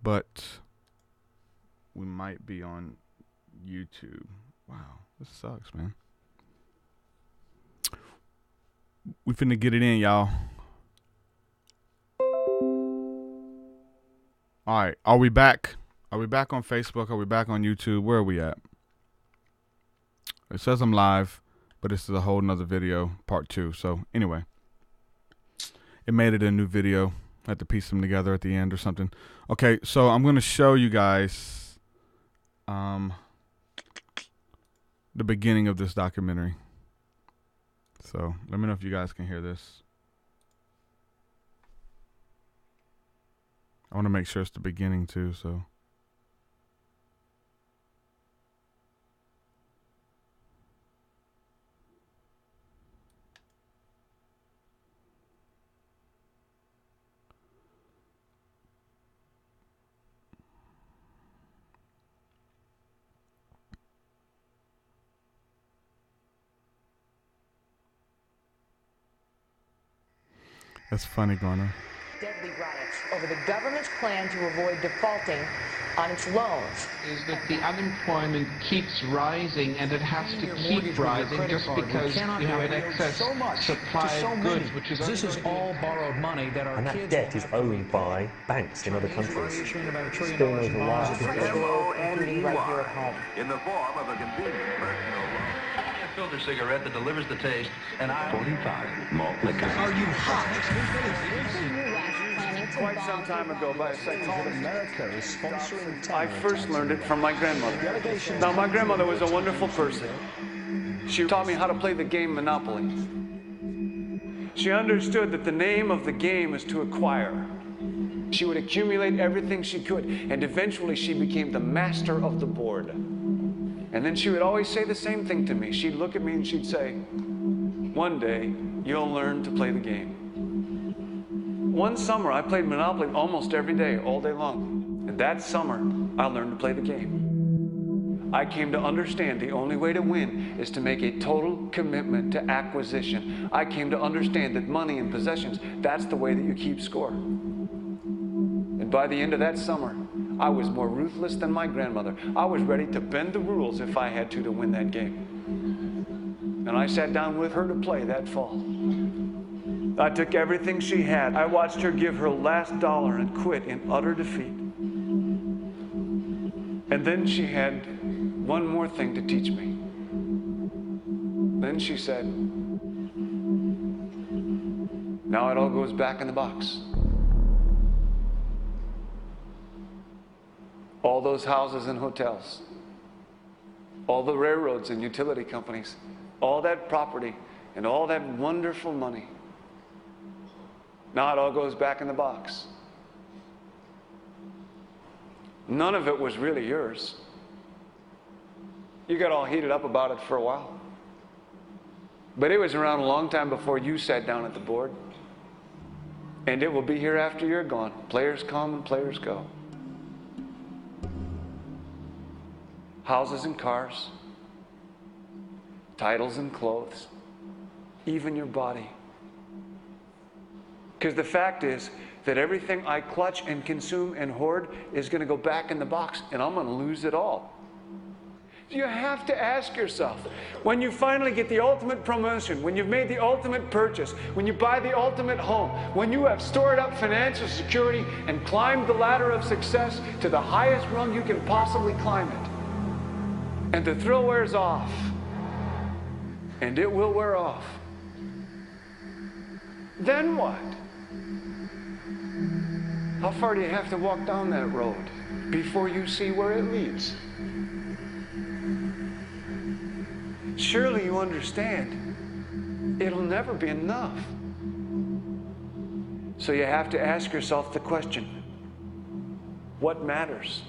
but we might be on YouTube. Wow, this sucks, man. We finna get it in, y'all. All right, are we back? Are we back on Facebook? Are we back on YouTube? Where are we at? It says I'm live, but this is a whole nother video, part 2. So anyway, it made it a new video. I had to piece them together at the end or something. Okay, so I'm gonna show you guys the beginning of this documentary. So let me know if you guys can hear this. I want to make sure it's the beginning too, so. That's funny, Garner. Deadly riots over the government's plan to avoid defaulting on its loans. Is that the unemployment keeps rising, and it has to keep rising just because you have an excess supply of goods, which is this is all borrowed money that our and that debt is owned by banks in other countries. Still knows a lot. M-O-N-E-Y, in the form of a convenient personal loan. Filter cigarette that delivers the taste, and 45 malt liquor. Are you hot? Quite some time ago, by a section of America is sponsoring I first learned it from my grandmother. Now, my grandmother was a wonderful person. She taught me how to play the game Monopoly. She understood that the name of the game is to acquire. She would accumulate everything she could, and eventually she became the master of the board. And then she would always say the same thing to me. She'd look at me and she'd say, "One day, you'll learn to play the game." One summer, I played Monopoly almost every day, all day long. And that summer, I learned to play the game. I came to understand the only way to win is to make a total commitment to acquisition. I came to understand that money and possessions, that's the way that you keep score. And by the end of that summer, I was more ruthless than my grandmother. I was ready to bend the rules if I had to win that game. And I sat down with her to play that fall. I took everything she had. I watched her give her last dollar and quit in utter defeat. And then she had one more thing to teach me. Then she said, "Now it all goes back in the box." All those houses and hotels, all the railroads and utility companies, all that property and all that wonderful money. Now it all goes back in the box. None of it was really yours. You got all heated up about it for a while. But it was around a long time before you sat down at the board. And it will be here after you're gone. Players come and players go. Houses and cars, titles and clothes, even your body. Because the fact is that everything I clutch and consume and hoard is going to go back in the box, and I'm going to lose it all. You have to ask yourself, when you finally get the ultimate promotion, when you've made the ultimate purchase, when you buy the ultimate home, when you have stored up financial security and climbed the ladder of success to the highest rung you can possibly climb it, and the thrill wears off, and it will wear off, then what? How far do you have to walk down that road before you see where it leads? Surely you understand, it'll never be enough. So you have to ask yourself the question, what matters?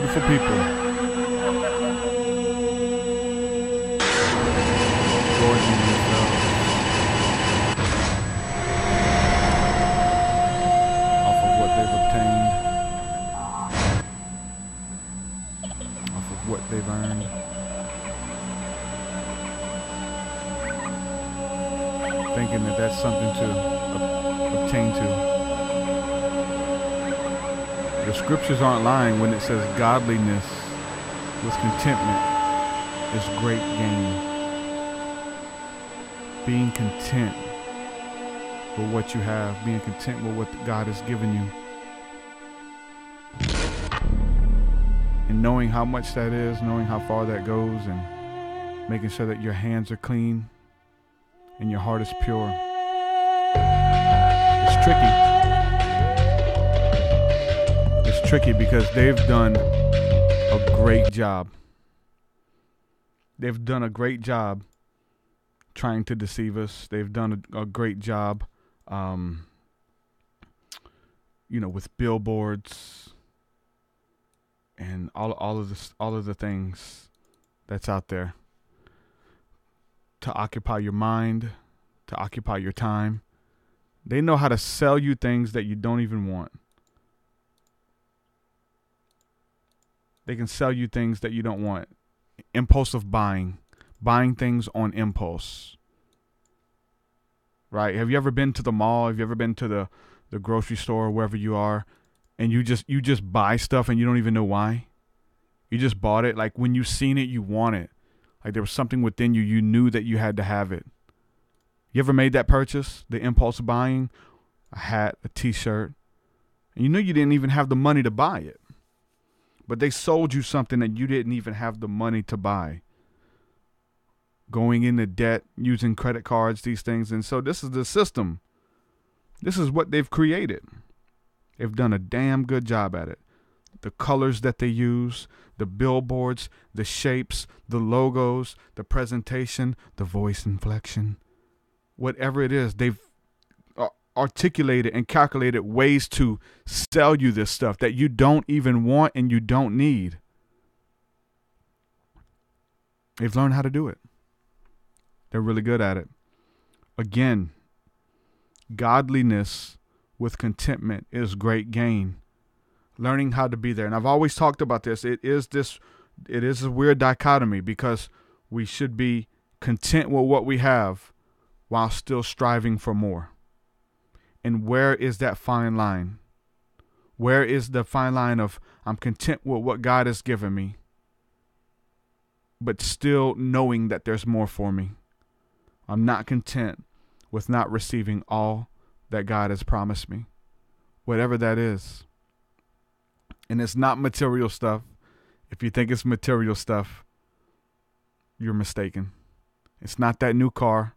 beautiful people. Gorging themselves off of what they've obtained, off of what they've earned. Thinking that that's something to obtain to. The scriptures aren't lying when it says godliness with contentment is great gain. Being content with what you have, being content with what God has given you, and knowing how much that is, knowing how far that goes, and making sure that your hands are clean and your heart is pure. It's tricky. It's tricky because they've done a great job. They've done a great job trying to deceive us. They've done a great job, with billboards and all of the things that's out there to occupy your mind, to occupy your time. They know how to sell you things that you don't even want. They can sell you things that you don't want. Impulsive buying things on impulse. Right? Have you ever been to the mall? Have you ever been to the grocery store, wherever you are, and you just buy stuff and you don't even know why? You just bought it. Like when you seen it, you want it. Like there was something within you. You knew that you had to have it. You ever made that purchase? The impulse buying, a hat, a t-shirt, and you knew you didn't even have the money to buy it. But they sold you something that you didn't even have the money to buy. Going into debt, using credit cards, these things. And so this is the system. This is what they've created. They've done a damn good job at it. The colors that they use, the billboards, the shapes, the logos, the presentation, the voice inflection. Whatever it is, they've articulated and calculated ways to sell you this stuff that you don't even want and you don't need. They've learned how to do it. They're really good at it. Again, godliness with contentment is great gain. Learning how to be there. And I've always talked about this. It is a weird dichotomy because we should be content with what we have while still striving for more. And where is that fine line? Where is the fine line of I'm content with what God has given me, but still knowing that there's more for me? I'm not content with not receiving all that God has promised me, whatever that is. And it's not material stuff. If you think it's material stuff, you're mistaken. It's not that new car.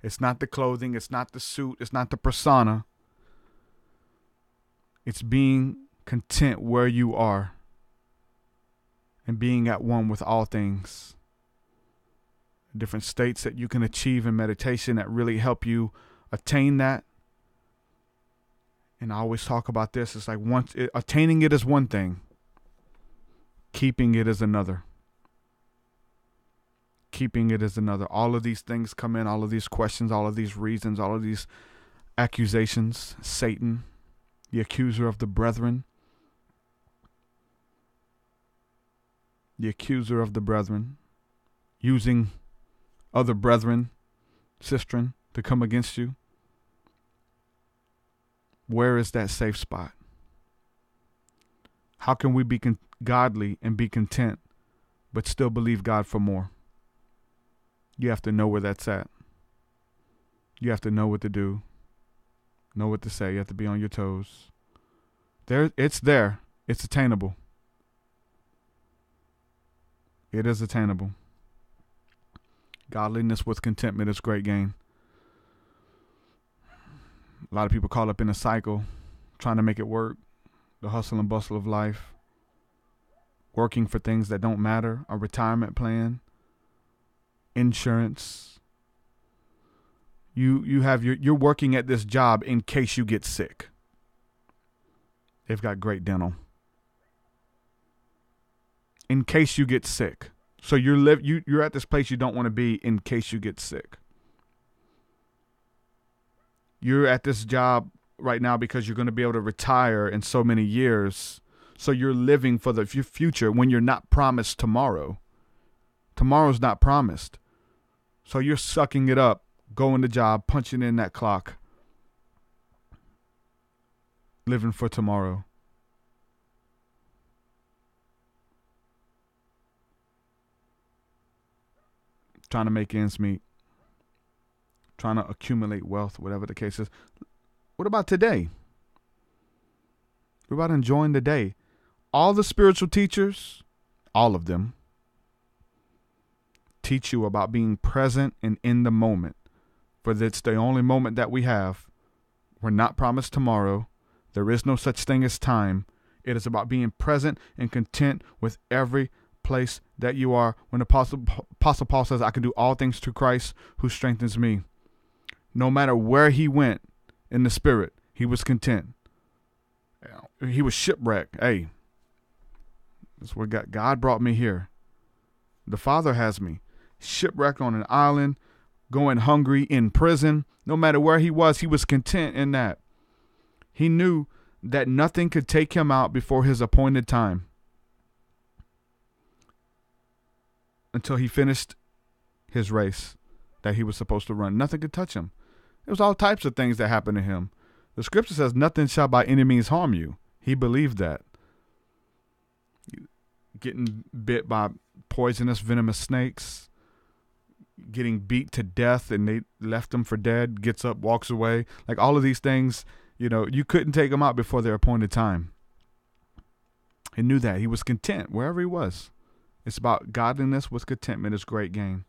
It's not the clothing. It's not the suit. It's not the persona. It's being content where you are and being at one with all things. Different states that you can achieve in meditation that really help you attain that. And I always talk about this. It's like attaining it is one thing. Keeping it is another. Keeping it is another. All of these things come in, all of these questions, all of these reasons, all of these accusations. Satan, the accuser of the brethren. The accuser of the brethren. Using other brethren, sistren, to come against you. Where is that safe spot? How can we be godly and be content, but still believe God for more? You have to know where that's at. You have to know what to do, know what to say. You have to be on your toes. It's there. It's attainable. It is attainable. Godliness with contentment is great gain. A lot of people caught up in a cycle, trying to make it work, the hustle and bustle of life, working for things that don't matter, a retirement plan, insurance. You're working at this job in case you get sick. They've got great dental. in case you get sick. So you're at this place you don't want to be in case you get sick. You're at this job right now because you're going to be able to retire in so many years. So you're living for the future when you're not promised tomorrow. Tomorrow's not promised. So you're sucking it up, going to job, punching in that clock, living for tomorrow. Trying to make ends meet. Trying to accumulate wealth, whatever the case is. What about today? What about enjoying the day? All the spiritual teachers, all of them, teach you about being present and in the moment. For it's the only moment that we have. We're not promised tomorrow. There is no such thing as time. It is about being present and content with every place that you are. When Apostle Paul says, I can do all things through Christ who strengthens me. No matter where he went in the spirit, he was content. He was shipwrecked. Hey, that's where God brought me here. The Father has me shipwrecked on an island, going hungry in prison. No matter where he was content in that. He knew that nothing could take him out before his appointed time. Until he finished his race that he was supposed to run. Nothing could touch him. There was all types of things that happened to him. The scripture says nothing shall by any means harm you. He believed that. Getting bit by poisonous, venomous snakes. Getting beat to death and they left him for dead. Gets up, walks away. Like all of these things, you couldn't take him out before their appointed time. He knew that. He was content wherever he was. It's about godliness with contentment is great gain.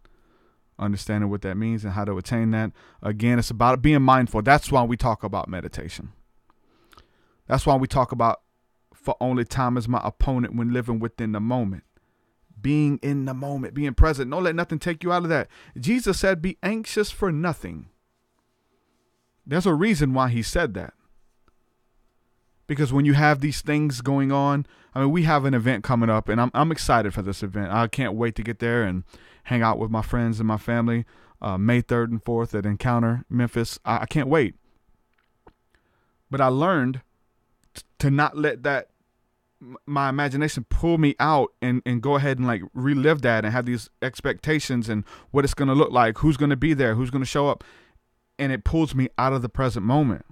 Understanding what that means and how to attain that. Again, it's about being mindful. That's why we talk about meditation. That's why we talk about for only time is my opponent when living within the moment. Being in the moment, being present. Don't let nothing take you out of that. Jesus said, be anxious for nothing. There's a reason why he said that. Because when you have these things going on, we have an event coming up and I'm excited for this event. I can't wait to get there and hang out with my friends and my family. May 3rd and 4th at Encounter Memphis. I can't wait. But I learned to not let that my imagination pull me out and go ahead and like relive that and have these expectations and what it's going to look like, who's going to be there, who's going to show up. And it pulls me out of the present moment.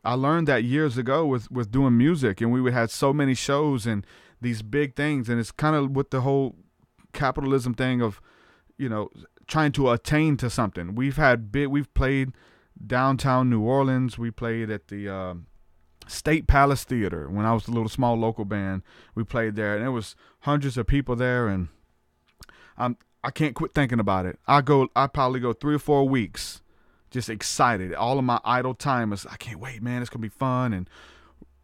I learned that years ago with doing music, and we would have so many shows and these big things. And it's kind of with the whole capitalism thing of, trying to attain to something. We've played downtown New Orleans. We played at the State Palace Theater when I was a little small local band. We played there, and there was hundreds of people there. And I can't quit thinking about it. I probably go 3 or 4 weeks. Just excited. All of my idle time is, I can't wait, man. It's going to be fun. And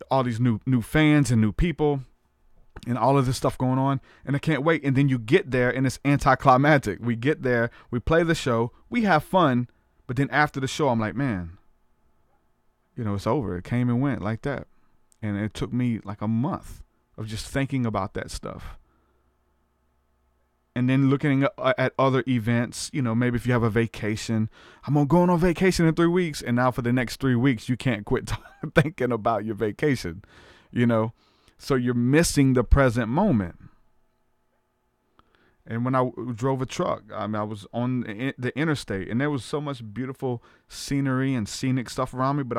all these new fans and new people and all of this stuff going on. And I can't wait. And then you get there and it's anticlimactic. We get there, we play the show, we have fun. But then after the show, I'm like, man, it's over. It came and went like that. And it took me like a month of just thinking about that stuff. And then looking at other events, maybe if you have a vacation, I'm going on vacation in 3 weeks. And now for the next 3 weeks, you can't quit thinking about your vacation, So you're missing the present moment. And when I drove a truck, I was on the interstate and there was so much beautiful scenery and scenic stuff around me. But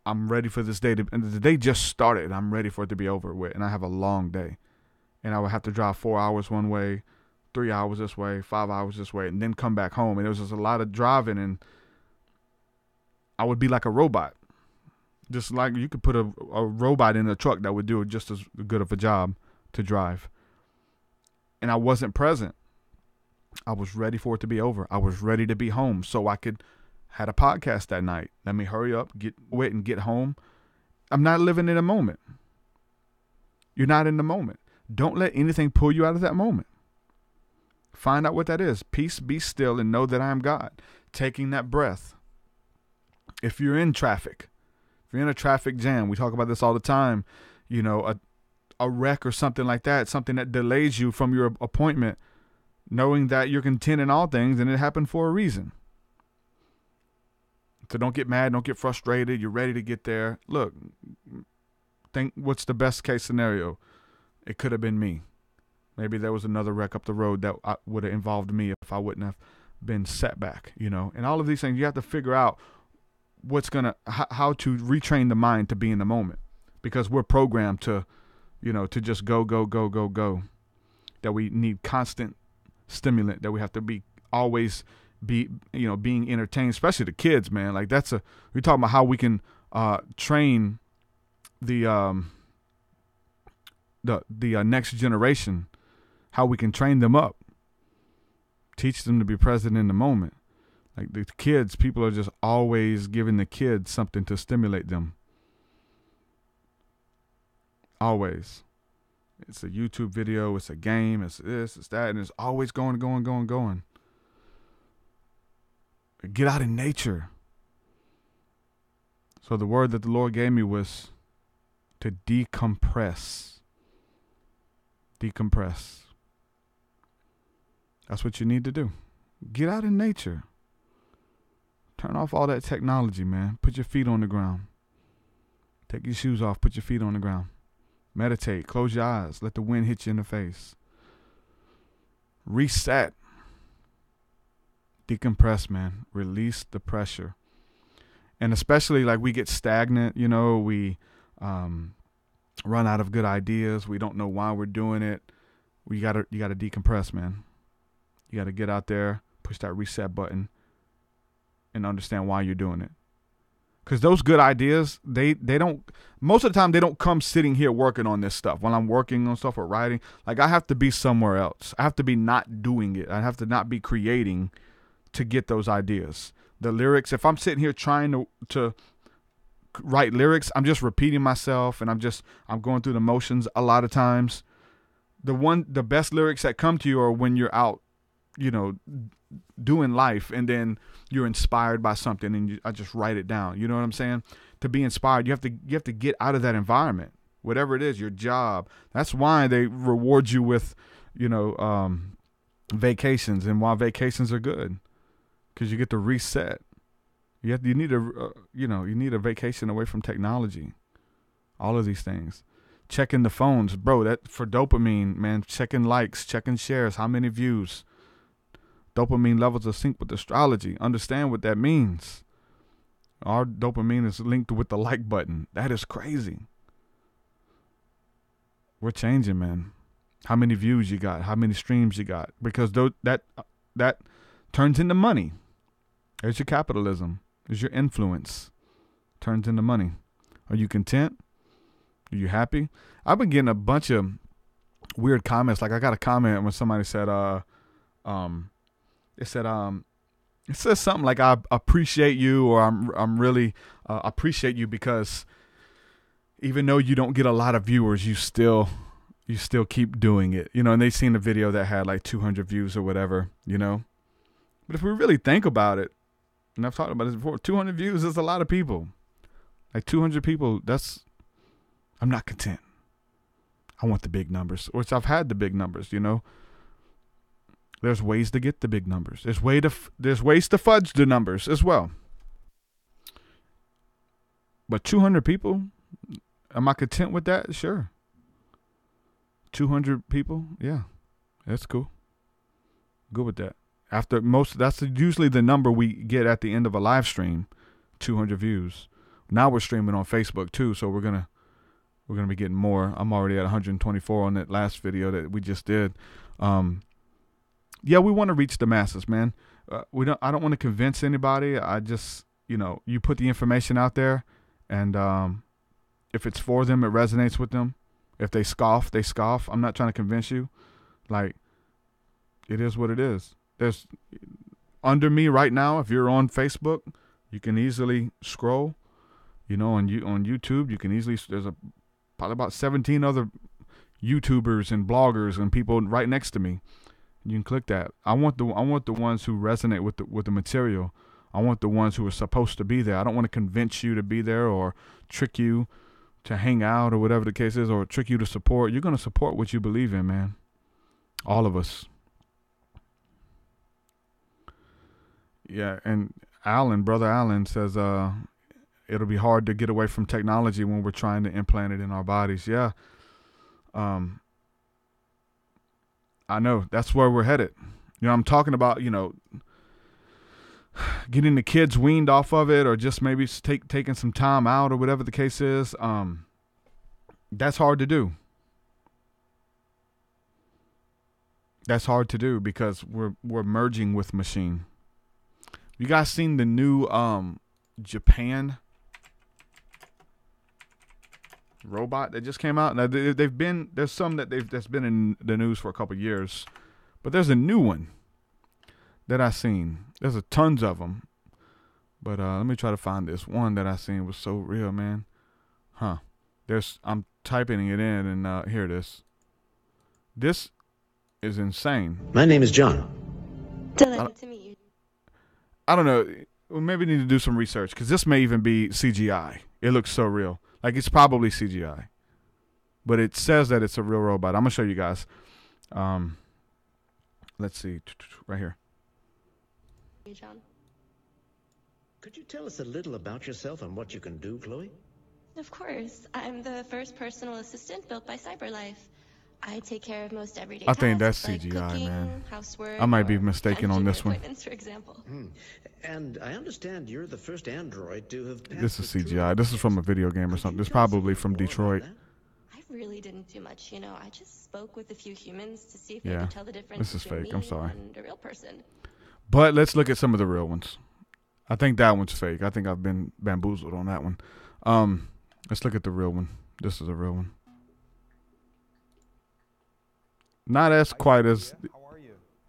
I'm ready for this day. And the day just started. I'm ready for it to be over with. And I have a long day. And I would have to drive 4 hours one way, 3 hours this way, 5 hours this way, and then come back home. And it was just a lot of driving, and I would be like a robot. Just like you could put a robot in a truck that would do just as good of a job to drive. And I wasn't present. I was ready for it to be over. I was ready to be home so I could had a podcast that night. Let me hurry up, get wet and get home. I'm not living in a moment. You're not in the moment. Don't let anything pull you out of that moment. Find out what that is. Peace, be still, and know that I am God. Taking that breath. If you're in traffic, if you're in a traffic jam, we talk about this all the time. a wreck or something like that, something that delays you from your appointment, knowing that you're content in all things and it happened for a reason. So don't get mad, don't get frustrated. You're ready to get there. Look, think what's the best case scenario? It could have been me. Maybe there was another wreck up the road that would have involved me if I wouldn't have been set back, you know. And all of these things, you have to figure out how to retrain the mind to be in the moment, because we're programmed to, you know, to just go, that we need constant stimulant, that we have to be always be, you know, being entertained, especially the kids, man. Like we're talking about how we can train the next generation, how we can train them up, teach them to be present in the moment. Like the kids, people are just always giving the kids something to stimulate them. Always. It's a YouTube video, it's a game, it's this, it's that, and it's always going. Get out in nature. So the word that the Lord gave me was to decompress. Decompress. That's what you need to do. Get out in nature. Turn off all that technology, man. Put your feet on the ground. Take your shoes off. Put your feet on the ground. Meditate. Close your eyes. Let the wind hit you in the face. Reset. Decompress, man. Release the pressure. And especially like we get stagnant, you know, we run out of good ideas. We don't know why we're doing it. You gotta decompress, man. You gotta get out there, push that reset button, and understand why you're doing it. Because those good ideas, they don't, most of the time, they don't come sitting here working on this stuff. When I'm working on stuff or writing, like I have to be somewhere else. I have to be not doing it. I have to not be creating to get those ideas. The lyrics, if I'm sitting here trying to write lyrics, I'm just repeating myself and I'm going through the motions a lot of times. The best lyrics that come to you are when you're out, you know, doing life, and then you're inspired by something and I just write it down. You know what I'm saying? To be inspired, you have to get out of that environment, whatever it is, your job. That's why they reward you with, you know, vacations, and why vacations are good, because you get to reset. You need a vacation away from technology. All of these things. Checking the phones, bro, that for dopamine, man, checking likes, checking shares, how many views. Dopamine levels are synced with astrology. Understand what that means. Our dopamine is linked with the like button. That is crazy. We're changing, man. How many views you got? How many streams you got? Because that turns into money. There's your capitalism. There's your influence. Turns into money. Are you content? Are you happy? I've been getting a bunch of weird comments. Like I got a comment when somebody said, it says something like, I appreciate you, or I'm really appreciate you because even though you don't get a lot of viewers, you still keep doing it, you know. And they seen a video that had like 200 views or whatever, you know. But if we really think about it, and I've talked about this before, 200 views is a lot of people. Like 200 people, I'm not content. I want the big numbers, which I've had the big numbers, you know. There's ways to get the big numbers. There's ways to fudge the numbers as well. But 200 people, am I content with that? Sure. 200 people, yeah, that's cool. Good with that. That's usually the number we get at the end of a live stream, 200 views. Now we're streaming on Facebook too, so we're gonna be getting more. I'm already at 124 on that last video that we just did. Yeah, we want to reach the masses, man. I don't want to convince anybody. I just, you know, you put the information out there, and if it's for them, it resonates with them. If they scoff, they scoff. I'm not trying to convince you. Like, it is what it is. There's under me right now. If you're on Facebook, you can easily scroll. You know, on YouTube, you can easily. There's probably about 17 other YouTubers and bloggers and people right next to me. You can click that. I want the ones who resonate with the material. I want the ones who are supposed to be there. I don't want to convince you to be there or trick you to hang out or whatever the case is, or trick you to support, you're going to support what you believe in, man. All of us. Yeah, and Brother Allen says it'll be hard to get away from technology when we're trying to implant it in our bodies. Yeah. I know. That's where we're headed. You know, I'm talking about, you know, getting the kids weaned off of it, or just maybe taking some time out, or whatever the case is. That's hard to do. That's hard to do because we're merging with machine. You guys seen the new Japan robot that just came out? Now there's some that's been in the news for a couple of years, but there's a new one that I seen. There's tons of them, but let me try to find this one that I seen. Was so real, man. I'm typing it in, and here it is. This is insane. My name is John. Delighted to meet you. I don't know. We maybe need to do some research, because this may even be CGI. It looks so real. Like, it's probably CGI, but it says that it's a real robot. I'm gonna show you guys. Let's see, right here. John. Could you tell us a little about yourself and what you can do, Chloe? Of course. I'm the first personal assistant built by CyberLife. I take care of most everyday tasks. I think that's like CGI, cooking, man. housework, I might be mistaken on this one. For example. And I understand you're the first android to have passed. This is CGI. This is from a video game or something. This is probably from Detroit. I really didn't do much, you know. I just spoke with a few humans to see if Yeah. they could tell the difference This is between fake. I'm me sorry. and a real person. But let's look at some of the real ones. I think that one's fake. I think I've been bamboozled on that one. Let's look at the real one. This is a real one. Not as quite as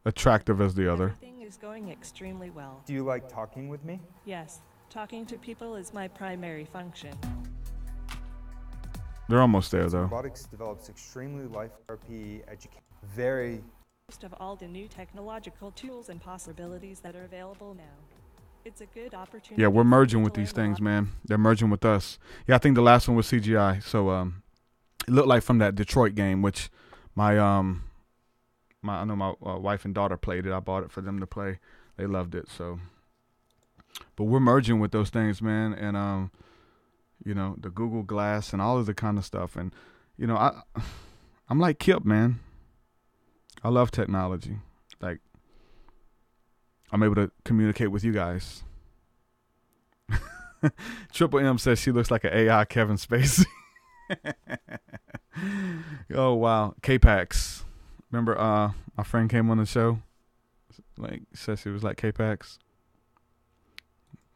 attractive as the other. Everything is going extremely well. Do you like talking with me? Yes, talking to people is my primary function. They're almost there, though. Robotics develops extremely life RP education. Very. Most of all the new technological tools and possibilities that are available now. It's a good opportunity. Yeah, we're merging with these things, man. They're merging with us. Yeah, I think the last one was CGI. So it looked like from that Detroit game, which I know my wife and daughter played it. I bought it for them to play. They loved it. So, but we're merging with those things, man. And you know, the Google Glass and all of the kind of stuff. And you know, I'm like Kip, man. I love technology. Like, I'm able to communicate with you guys. Triple M says she looks like an AI Kevin Spacey. Oh, wow. K-Pax. Remember my friend came on the show? Like, said she was like K-Pax.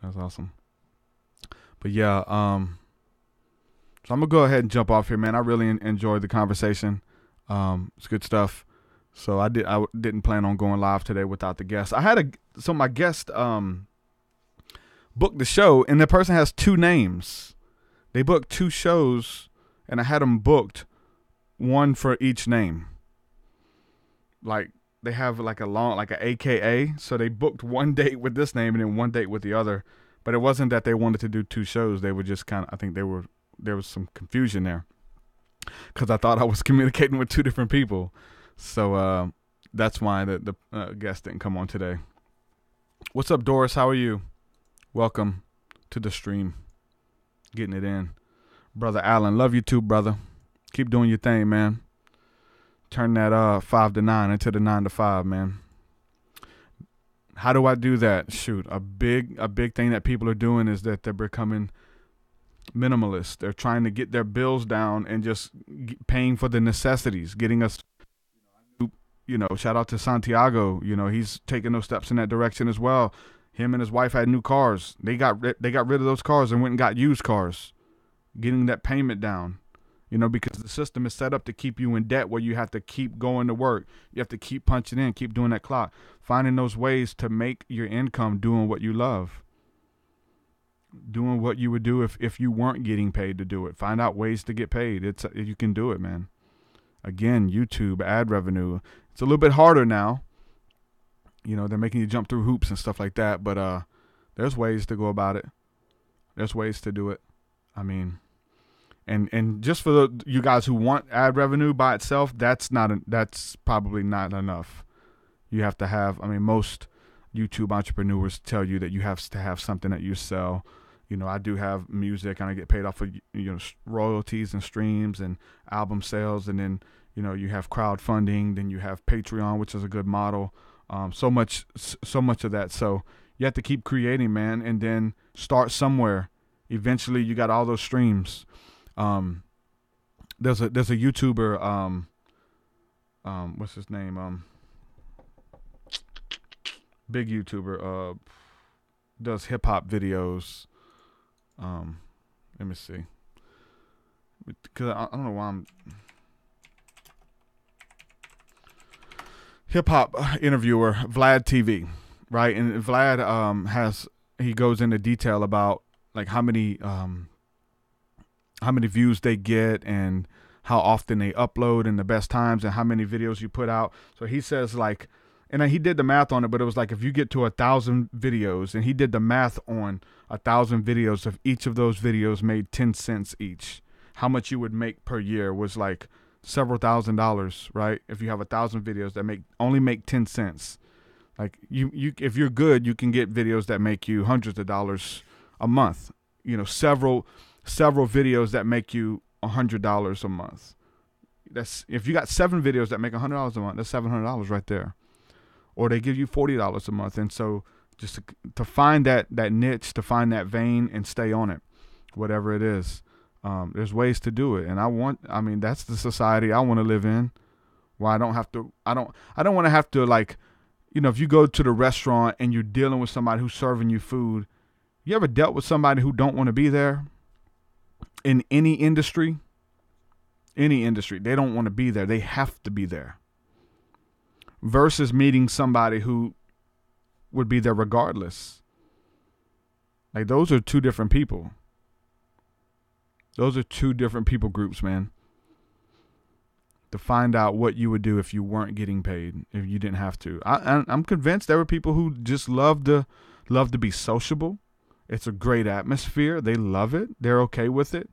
That's awesome. But yeah, so I'm going to go ahead and jump off here, man. I really enjoyed the conversation. It's good stuff. So I didn't plan on going live today without the guest. So my guest booked the show, and the person has two names. They booked two shows, and I had them booked, one for each name. Like, they have like an AKA, so they booked one date with this name and then one date with the other. But it wasn't that they wanted to do two shows. They were just kind of, I think there was some confusion there, because I thought I was communicating with two different people. So that's why the guest didn't come on today. What's up, Doris? How are you? Welcome to the stream. Getting it in. Brother Allen, love you too, brother. Keep doing your thing, man. Turn that 5 to 9 into the 9 to 5, man. How do I do that? Shoot, a big thing that people are doing is that they're becoming minimalist. They're trying to get their bills down and just paying for the necessities, getting us. You know, shout out to Santiago. You know, he's taking those steps in that direction as well. Him and his wife had new cars. They got rid of those cars and went and got used cars, getting that payment down. You know, because the system is set up to keep you in debt, where you have to keep going to work. You have to keep punching in, keep doing that clock, finding those ways to make your income doing what you love, doing what you would do if you weren't getting paid to do it. Find out ways to get paid. You can do it, man. Again, YouTube ad revenue. It's a little bit harder now. You know, they're making you jump through hoops and stuff like that. But there's ways to go about it. There's ways to do it. I mean, And just for you guys who want ad revenue by itself, that's probably not enough. You have to have, I mean, most YouTube entrepreneurs tell you that you have to have something that you sell. You know, I do have music, and I get paid off of, you know, royalties and streams and album sales. And then, you know, you have crowdfunding, then you have Patreon, which is a good model. So much of that. So you have to keep creating, man, and then start somewhere. Eventually you got all those streams. There's a YouTuber, what's his name? Big YouTuber, does hip hop videos. Let me see. Cause I don't know why I'm hip hop interviewer, Vlad TV, right? And Vlad, he goes into detail about like how many views they get and how often they upload and the best times and how many videos you put out. So he says like, and he did the math on it, but it was like if you get to 1,000 videos, and he did the math on 1,000 videos, if each of those videos made 10 cents each, how much you would make per year was like several $1,000s, right? If you have 1,000 videos that only make 10 cents, like you if you're good, you can get videos that make you hundreds of dollars a month. You know, several videos that make you $100 a month. That's if you got 7 videos that make $100 a month, that's $700 right there. Or they give you $40 a month. And so just to find that niche, to find that vein and stay on it, whatever it is, there's ways to do it. And I mean, that's the society I want to live in, where I don't want to have to, like, you know, if you go to the restaurant and you're dealing with somebody who's serving you food, you ever dealt with somebody who don't want to be there in any industry? Any industry, they don't want to be there. They have to be there. Versus meeting somebody who would be there regardless. Like, those are two different people. Those are two different people groups, man. To find out what you would do if you weren't getting paid, if you didn't have to. I'm convinced there were people who just love to be sociable. It's a great atmosphere. They love it. They're okay with it.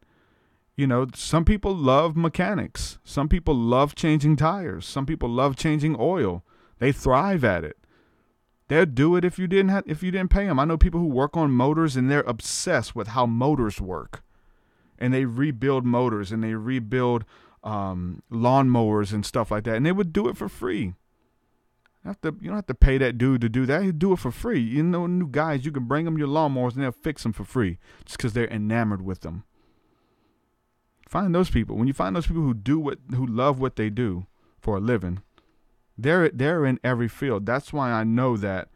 You know, some people love mechanics. Some people love changing tires. Some people love changing oil. They thrive at it. They'd do it if you didn't pay them. I know people who work on motors, and they're obsessed with how motors work. And they rebuild motors, and they rebuild lawnmowers and stuff like that. And they would do it for free. You don't have to pay that dude to do that. He'd do it for free. You know, new guys, you can bring them your lawnmowers and they'll fix them for free just because they're enamored with them. Find those people. When you find those people who love what they do for a living, they're in every field. That's why I know that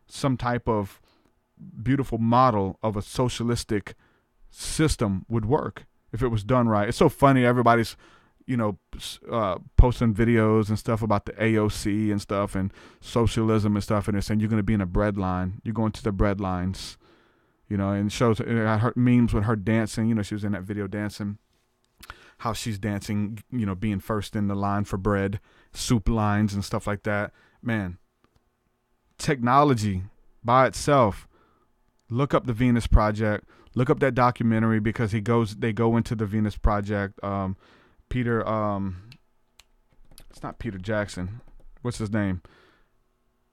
some type of beautiful model of a socialistic system would work if it was done right. It's so funny. Everybody's, you know, posting videos and stuff about the AOC and stuff and socialism and stuff, and they're saying you're going to be in a bread line. You're going to the bread lines, you know, and shows her memes with her dancing. You know, she was in that video dancing. How she's dancing, you know, being first in the line for bread, soup lines and stuff like that. Man, technology by itself. Look up the Venus Project. Look up that documentary, because they go into the Venus Project. Peter, it's not Peter Jackson. What's his name?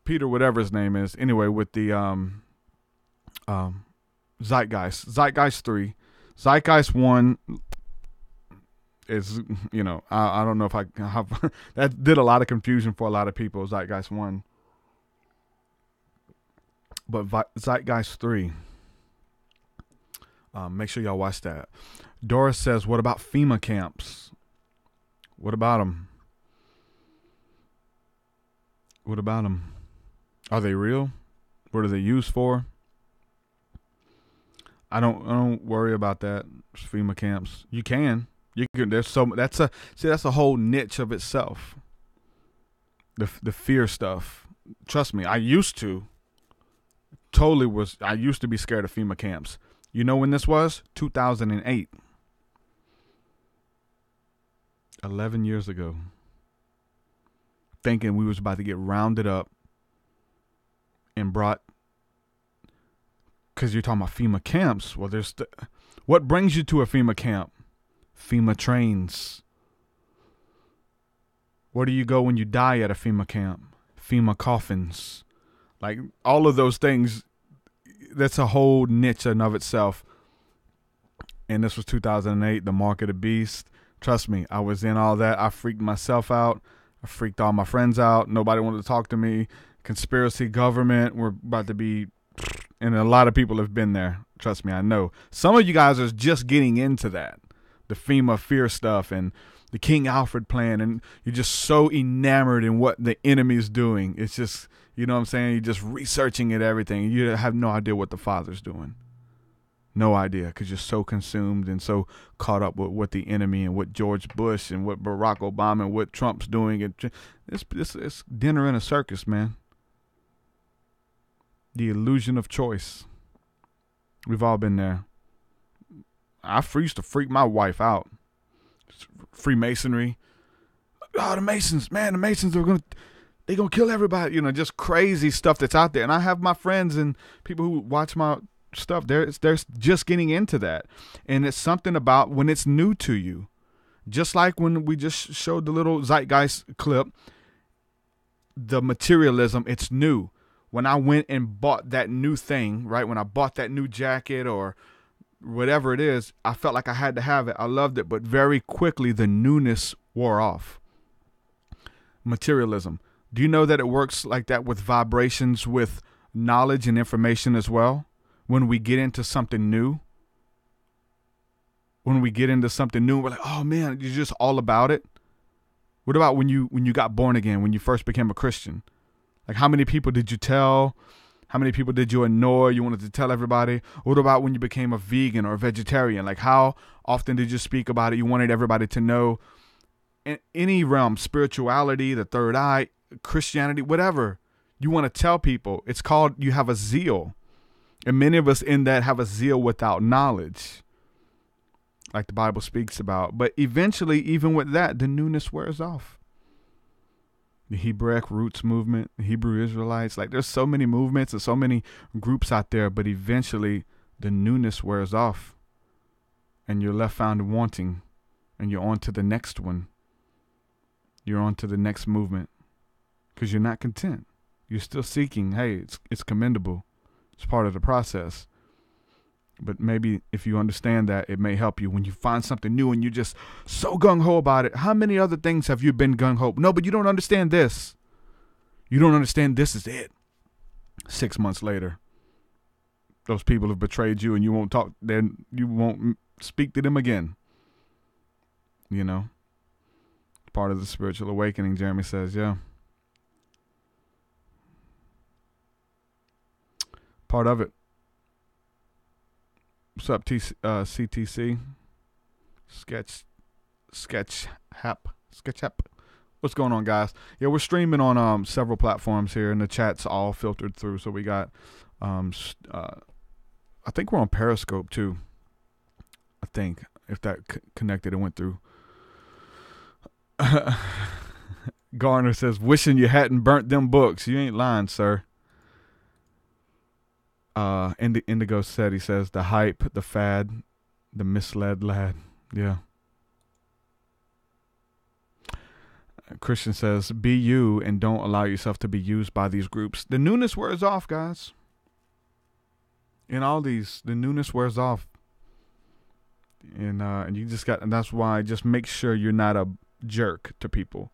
Peter, whatever his name is. Anyway, with the Zeitgeist 3. Zeitgeist 1 is, you know, I don't know if I have that did a lot of confusion for a lot of people. Zeitgeist 1, but Zeitgeist 3. Make sure y'all watch that. Doris says, "What about FEMA camps? What about them? What about them? Are they real? What are they used for? I don't worry about that. FEMA camps. You can. That's a whole niche of itself. The fear stuff. Trust me, I used to be scared of FEMA camps. You know when this was? 2008. 11 years ago. Thinking we was about to get rounded up and brought, because you're talking about FEMA camps. Well, what brings you to a FEMA camp? FEMA trains. Where do you go when you die at a FEMA camp? FEMA coffins. Like all of those things, that's a whole niche in of itself. And this was 2008, the mark of the beast. Trust me, I was in all that. I freaked myself out. I freaked all my friends out. Nobody wanted to talk to me. Conspiracy, government, we're about to be, and a lot of people have been there. Trust me, I know. Some of you guys are just getting into that, the FEMA fear stuff and the King Alfred plan, and you're just so enamored in what the enemy is doing. It's just, you know what I'm saying? You're just researching it, everything. You have no idea what the Father's doing. No idea, because you're so consumed and so caught up with what the enemy and what George Bush and what Barack Obama and what Trump's doing. And it's dinner in a circus, man. The illusion of choice. We've all been there. I used to freak my wife out. Freemasonry. Oh, the Masons, man, the Masons are they're gonna kill everybody. You know, just crazy stuff that's out there. And I have my friends and people who watch my stuff. They're just getting into that, and it's something about when it's new to you. Just like when we just showed the little Zeitgeist clip, the materialism, it's new. When I went and bought that new thing, right? When I bought that new jacket or whatever it is, I felt like I had to have it. I loved it, but very quickly the newness wore off. Materialism. Do you know that it works like that with vibrations, with knowledge and information as well? When we get into something new, we're like, oh man, you're just all about it. What about when you got born again, when you first became a Christian? Like, how many people did you tell? How many people did you annoy? You wanted to tell everybody? What about when you became a vegan or a vegetarian? Like, how often did you speak about it? You wanted everybody to know. In any realm, spirituality, the third eye, Christianity, whatever, you want to tell people. It's called, you have a zeal. And many of us in that have a zeal without knowledge, like the Bible speaks about. But eventually, even with that, the newness wears off. The Hebraic roots movement, the Hebrew Israelites, like there's so many movements and so many groups out there, but eventually the newness wears off and you're left found wanting, and you're on to the next one. You're on to the next movement because you're not content. You're still seeking. Hey, it's commendable. It's part of the process. But maybe if you understand that, it may help you when you find something new and you're just so gung-ho about it. How many other things have you been gung-ho? No, but you don't understand this. You don't understand this is it. 6 months later, those people have betrayed you and you won't talk, then you won't speak to them again. You know, part of the spiritual awakening, Jeremy says, yeah. Part of it. What's up, CTC? Sketch Hap. What's going on, guys? Yeah, we're streaming on several platforms here, and the chat's all filtered through. So we got, I think we're on Periscope too. I think if that connected, it went through. Garner says, "Wishing you hadn't burnt them books." You ain't lying, sir. Indigo said, he says, the hype, the fad, the misled lad. Yeah. Christian says, be you and don't allow yourself to be used by these groups. The newness wears off, guys. In all these, the newness wears off. And you just got, and that's why just make sure you're not a jerk to people.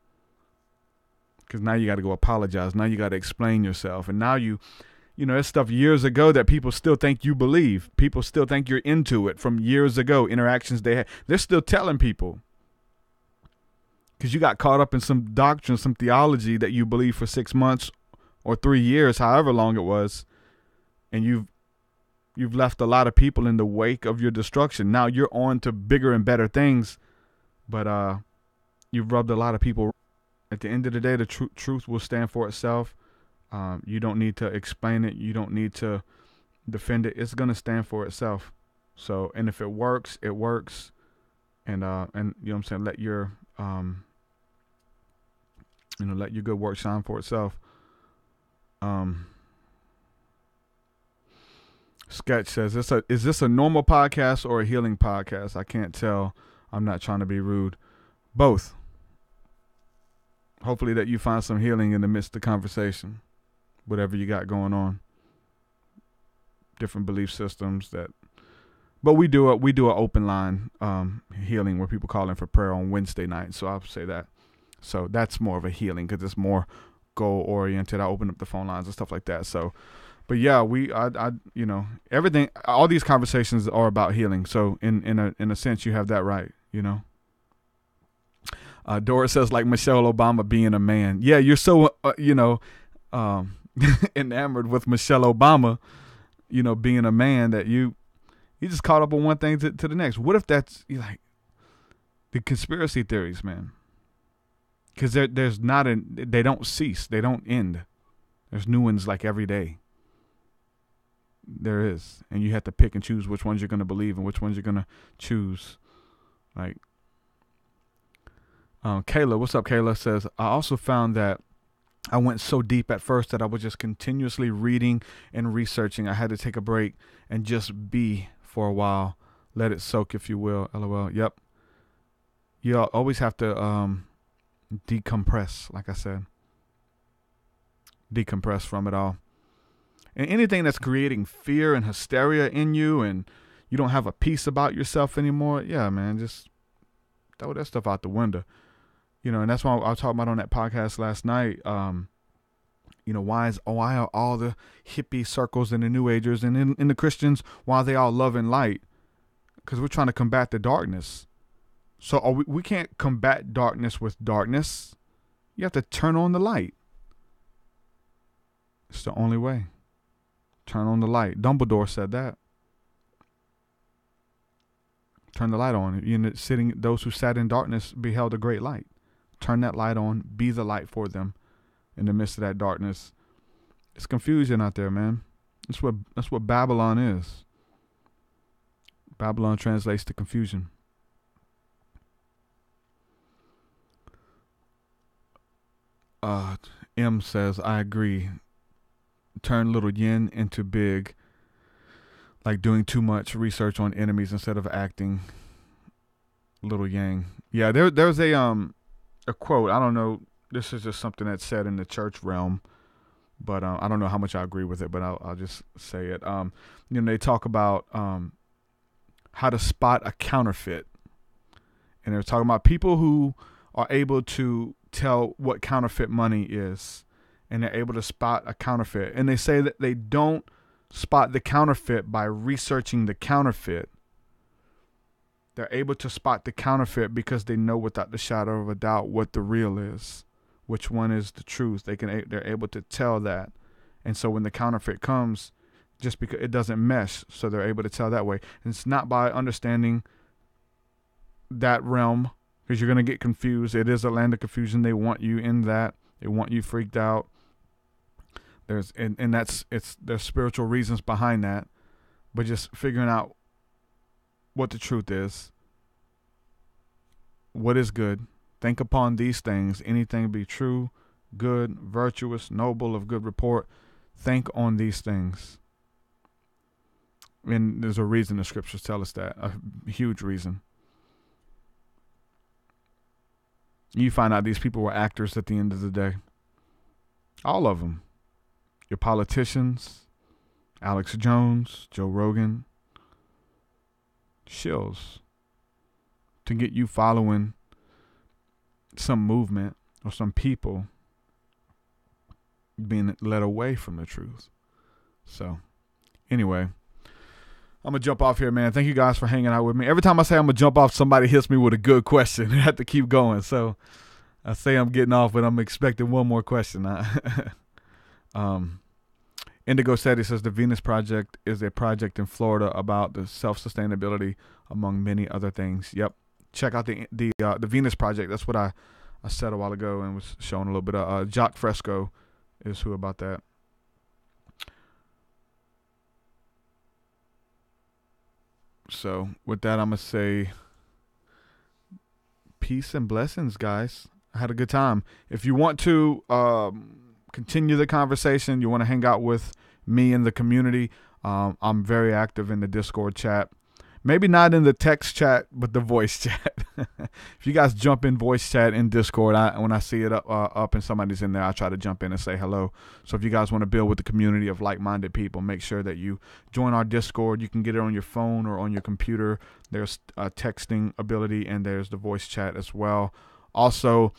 Because now you got to go apologize. Now you got to explain yourself. And now you know, there's stuff years ago that people still think you believe. People still think you're into it from years ago, interactions they had. They're still telling people. Because you got caught up in some doctrine, some theology that you believe for 6 months or 3 years, however long it was. And you've left a lot of people in the wake of your destruction. Now you're on to bigger and better things. But you've rubbed a lot of people. At the end of the day, the truth will stand for itself. You don't need to explain it. You don't need to defend it. It's going to stand for itself. So, and if it works, it works. And you know what I'm saying? Let your, let your good work shine for itself. Sketch says, is this a normal podcast or a healing podcast? I can't tell. I'm not trying to be rude. Both. Hopefully that you find some healing in the midst of the conversation, whatever you got going on. Different belief systems but we do an open line healing where people call in for prayer on Wednesday night. So I'll say that. So that's more of a healing because it's more goal oriented. I open up the phone lines and stuff like that. So, but yeah, I everything, all these conversations are about healing. So in a sense, you have that right. Doris says, like Michelle Obama being a man. Yeah, you're so enamored with Michelle Obama, being a man that you just caught up on one thing to the next. What if that's like the conspiracy theories, man? Because they don't cease. They don't end. There's new ones like every day. There is. And you have to pick and choose which ones you're going to believe and which ones you're going to choose. Like, Kayla, what's up, Kayla, says, I also found that I went so deep at first that I was just continuously reading and researching. I had to take a break and just be for a while. Let it soak, if you will. LOL. Yep. You always have to decompress, like I said. Decompress from it all. And anything that's creating fear and hysteria in you and you don't have a peace about yourself anymore, yeah, man, just throw that stuff out the window. And that's why I was talking about on that podcast last night. Why are all the hippie circles and the New Agers and in the Christians, why are they all love and light? Because we're trying to combat the darkness. So we can't combat darkness with darkness. You have to turn on the light. It's the only way. Turn on the light. Dumbledore said that. Turn the light on. Those who sat in darkness beheld a great light. Turn that light on. Be the light for them in the midst of that darkness. It's confusion out there, man. That's what Babylon is. Babylon translates to confusion. M says, I agree. Turn little yin into big, like doing too much research on enemies instead of acting little yang. Yeah, there's a quote. I don't know. This is just something that's said in the church realm, but I don't know how much I agree with it, but I'll just say it. They talk about how to spot a counterfeit, and they're talking about people who are able to tell what counterfeit money is, and they're able to spot a counterfeit. And they say that they don't spot the counterfeit by researching the counterfeit. They're able to spot the counterfeit because they know without the shadow of a doubt what the real is, which one is the truth. They're able to tell that. And so when the counterfeit comes, just because it doesn't mesh, so they're able to tell that way. And it's not by understanding that realm, because you're going to get confused. It is a land of confusion. They want you in that. They want you freaked out. There's spiritual reasons behind that, but just figuring out what the truth is, what is good. Think upon these things. Anything be true, good, virtuous, noble, of good report. Think on these things. And there's a reason the scriptures tell us that, a huge reason. You find out these people were actors at the end of the day. All of them. Your politicians, Alex Jones, Joe Rogan, shills to get you following some movement or some people being led away from the truth. So anyway, I'm going to jump off here, man. Thank you guys for hanging out with me. Every time I say I'm going to jump off, somebody hits me with a good question. I have to keep going. So I say I'm getting off, but I'm expecting one more question. Indigo Seti says the Venus Project is a project in Florida about the self-sustainability among many other things. Yep. Check out the Venus Project. That's what I said a while ago and was showing a little bit of. Jock Fresco is who about that. So with that, I'm going to say peace and blessings, guys. I had a good time. If you want to continue the conversation, you want to hang out with me in the community, I'm very active in the Discord chat. Maybe not in the text chat, but the voice chat. If you guys jump in voice chat in Discord, when I see it up and somebody's in there, I try to jump in and say hello. So if you guys want to build with the community of like-minded people, make sure that you join our Discord. You can get it on your phone or on your computer. There's a texting ability, and there's the voice chat as well. Also,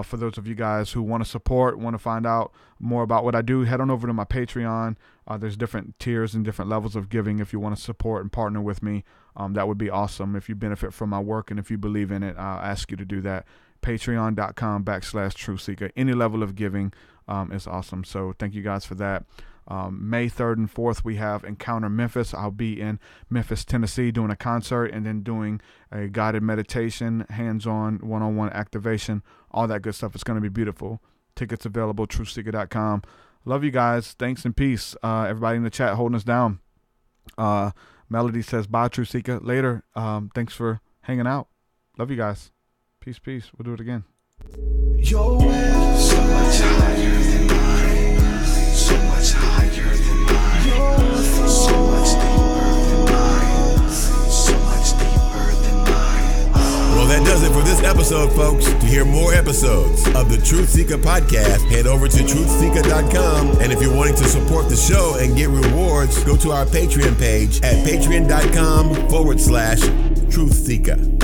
for those of you guys who want to support, want to find out more about what I do, head on over to my Patreon. There's different tiers and different levels of giving. If you want to support and partner with me, that would be awesome. If you benefit from my work and if you believe in it, I'll ask you to do that. Patreon.com/TruthSeekah. Any level of giving is awesome. So thank you guys for that. May 3rd and 4th, we have Encounter Memphis. I'll be in Memphis, Tennessee, doing a concert and then doing a guided meditation, hands-on, one-on-one activation, all that good stuff. It's going to be beautiful. Tickets available, TruthSeekah.com. Love you guys. Thanks and peace. Everybody in the chat holding us down. Melody says, bye, TruthSeekah. Later. Thanks for hanging out. Love you guys. Peace, peace. We'll do it again. Your way so much higher than mine. So much higher than mine. So much deeper than mine. So much deeper than mine. Well, that does it for this episode, folks. To hear more episodes of the TruthSeekah podcast, head over to TruthSeekah.com. And if you're wanting to support the show and get rewards, go to our Patreon page at patreon.com/TruthSeekah.